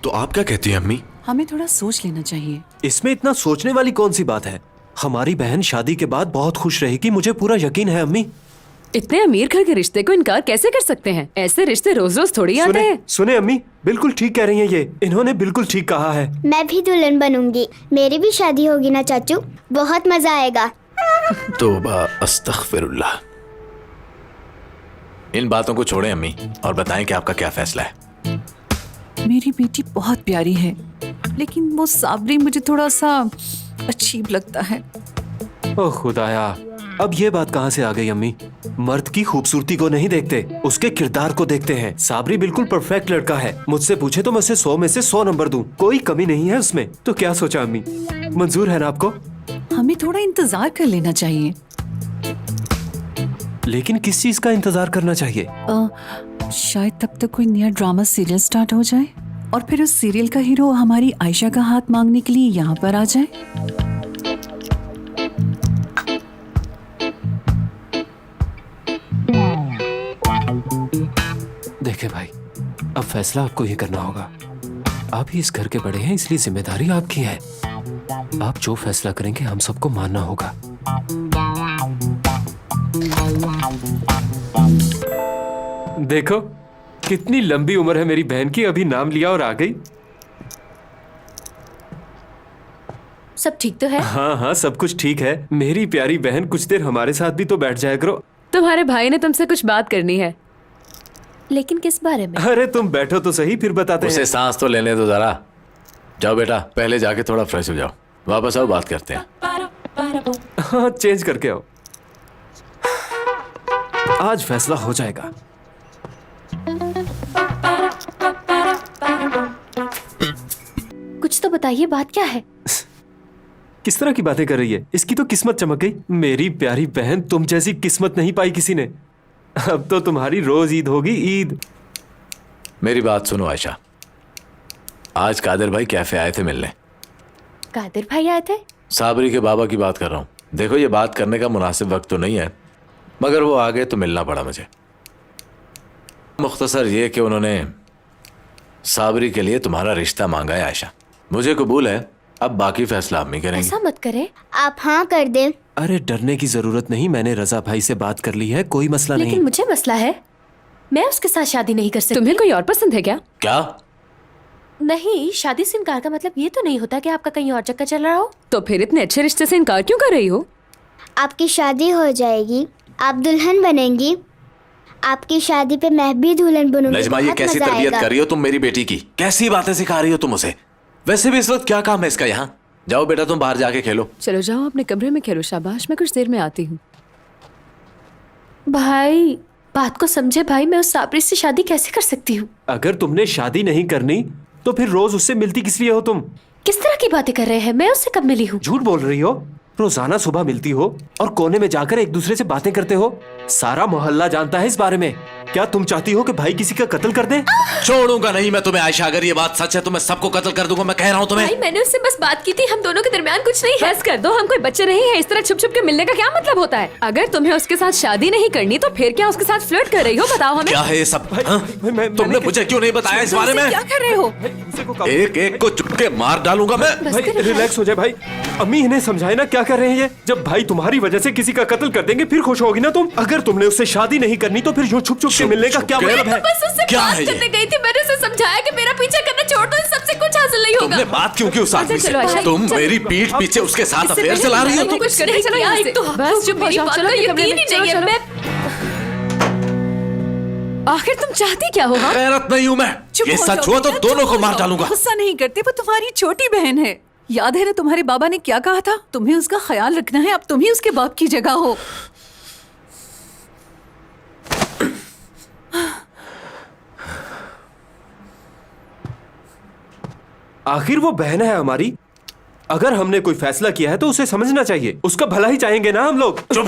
तो आप क्या कहती हैं अम्मी? हमें थोड़ा सोच लेना चाहिए। इसमें इतना सोचने वाली कौन सी बात है? हमारी बहन शादी के बाद बहुत खुश रहेगी, मुझे पूरा यकीन है अम्मी। इतने अमीर घर के रिश्ते को इनकार कैसे कर सकते हैं? ऐसे रिश्ते रोज रोज थोड़ी आते हैं। सुने अम्मी, बिल्कुल ठीक कह रही हैं ये। इन्होंने बिल्कुल ठीक कहा है। मैं भी दुल्हन बनूंगी, मेरी भी शादी होगी ना चाचू, बहुत मजा आएगा। तौबा अस्तगफिरुल्लाह। इन बातों को छोड़ें अम्मी और बताएं कि आपका क्या फैसला है। मेरी बेटी बहुत प्यारी है, लेकिन वो साबरी मुझे थोड़ा सा अजीब लगता है। ओह खुदाया, अब ये बात कहाँ से आ गई अम्मी? मर्द की खूबसूरती को नहीं देखते, उसके किरदार को देखते हैं। साबरी बिल्कुल परफेक्ट लड़का है। मुझसे पूछे तो मैं उसे 100 में से 100 नंबर दूं, कोई कमी नहीं है उसमें। तो क्या सोचा अम्मी, मंजूर है ना आपको? हमें थोड़ा इंतजार कर लेना चाहिए। लेकिन किस चीज का इंतजार करना चाहिए? शायद तब तक कोई नया ड्रामा सीरियल स्टार्ट हो जाए और फिर उस सीरियल का हीरो हमारी आयशा का हाथ मांगने के लिए यहाँ पर आ जाए। देखे भाई, अब फैसला आपको ही करना होगा। आप ही इस घर के बड़े हैं, इसलिए जिम्मेदारी आपकी है। आप जो फैसला करेंगे हम सबको मानना होगा। देखो कितनी लंबी उम्र है मेरी बहन की, अभी नाम लिया और आ गई। सब ठीक तो है? हाँ हाँ, सब कुछ ठीक है। मेरी प्यारी बहन, कुछ देर हमारे साथ भी तो बैठ जाया करो। तुम्हारे भाई ने तुमसे कुछ बात करनी है। लेकिन किस बारे में? अरे तुम बैठो तो सही, फिर बताते हैं। उसे सांस तो लेने दो जरा। जाओ बेटा, पहले जाके थोड़ा फ्रेश हो जाओ, वापस आओ, बात करते हैं। हाँ, चेंज करके आओ। आज फैसला हो जाएगा। कुछ तो बताइए, बात क्या है? किस तरह की बातें कर रही है? इसकी तो किस्मत चमक गई। मेरी प्यारी बहन, तुम जैसी किस्मत नहीं पाई किसी ने। अब तो तुम्हारी रोज ईद होगी, ईद। मेरी बात सुनो आयशा, आज कादिर भाई कैफे आए थे मिलने। कादिर भाई आए थे? साबरी के बाबा की बात कर रहा हूँ। देखो ये बात करने का मुनासिब वक्त तो नहीं है, मगर वो आ गए तो मिलना पड़ा मुझे। मुख्तसर ये कि उन्होंने साबरी के लिए तुम्हारा रिश्ता मांगा है आयशा। मुझे कबूल है, अब बाकी फैसला अम्मी करेंगी। ऐसा मत करे। आप हाँ कर दें। अरे डरने की जरूरत नहीं, मैंने रजा भाई से बात कर ली है, कोई मसला नहीं। लेकिन मुझे मसला है, मैं उसके साथ शादी नहीं कर सकती। तुम्हें कोई और पसंद है क्या? क्या? नहीं, शादी से इनकार का मतलब ये तो नहीं होता कि आपका कहीं और चक्कर चल रहा हो। तो फिर इतने अच्छे रिश्ते से इनकार क्यों कर रही हो? आपकी शादी हो जाएगी, आप दुल्हन बनेंगी। आपकी शादी पे मैं भी दुल्हन बनूंगी। नजमा, ये बहुत कैसी मजा तरबियत आएगा। कर रही हो तुम मेरी बेटी की? कैसी बातें सिखा रही हो तुम उसे? वैसे भी इस वक्त क्या काम है इसका यहाँ? जाओ बेटा, तुम बाहर जाके खेलो। चलो जाओ अपने कमरे में खेलो। शाबाश, मैं कुछ देर में आती हूँ। भाई बात को समझे भाई, मैं उस साबरी से शादी कैसे कर सकती हूँ? अगर तुमने शादी नहीं करनी तो फिर रोज उससे मिलती किस लिए हो तुम? किस तरह की बातें कर रहे हैं? मैं उससे कब मिली हूँ? झूठ बोल रही हो। रोजाना सुबह मिलती हो और कोने में जाकर एक दूसरे से बातें करते हो। सारा मोहल्ला जानता है इस बारे में। क्या तुम चाहती हो कि भाई किसी का कत्ल कर दे? छोड़ूंगा नहीं मैं तुम्हें आयशा, अगर ये बात सच है तो मैं सबको कत्ल कर दूंगा, मैं कह रहा हूँ तुम्हें। भाई मैंने उससे बस बात की थी, हम दोनों के दरमियान कुछ नहीं है। बस कर दो, हम कोई बच्चे नहीं है। इस तरह छुप छुप के मिलने का क्या मतलब होता है? अगर तुम्हें उसके साथ शादी नहीं करनी तो फिर क्या उसके साथ फ्लर्ट कर रही हो? बताओ हमें। क्या है ये सब? हाँ? मैं तुमने मुझे क्यों नहीं बताया इस बारे में? क्या कर रहे हो? एक एक को चुपके मार डालूंगा मैं। भाई रिलैक्स हो जाए भाई। अम्मी इन्हें समझाए ना क्या कर रहे हैं ये। जब भाई तुम्हारी वजह से किसी का कत्ल कर देंगे फिर खुश होगी ना तुम? अगर तुमने उससे शादी नहीं करनी तो फिर यूं छुप छुप के मिलने का क्या मतलब है? बस उससे क्या बात है ये? करने गई थी, मैंने उसे समझाया कि मेरा पीछा करना छोड़ दो, सबसे कुछ हासिल नहीं होगा। तुमने बात क्यों की उस आदमी से? चलो आयशा, तुम चलो। मेरी पीठ पीछे उसके साथ इससे अफेयर पहले चला रही हो मैंने तुम? कुछ नहीं किया, एक तो बस जो मेरी बात का यकीन ही नहीं है। मैं आखिर तुम चाहती क्या हो? हाँ? गैरत नहीं हूँ मैं। चुप ये हो सच जाओ हुआ तो बेटा, दोनों चुप को हो मार जाओ। डालूंगा। गुस्सा नहीं करते, वो तुम्हारी छोटी बहन है। याद है ना तुम्हारे बाबा ने क्या कहा था? तुम्हें उसका ख्याल रखना है। अब तुम ही उसके बाप की जगह हो। आखिर वो बहन है हमारी। अगर हमने कोई फैसला किया है तो उसे समझना चाहिए। उसका भला ही चाहेंगे ना हम लोग। चुप।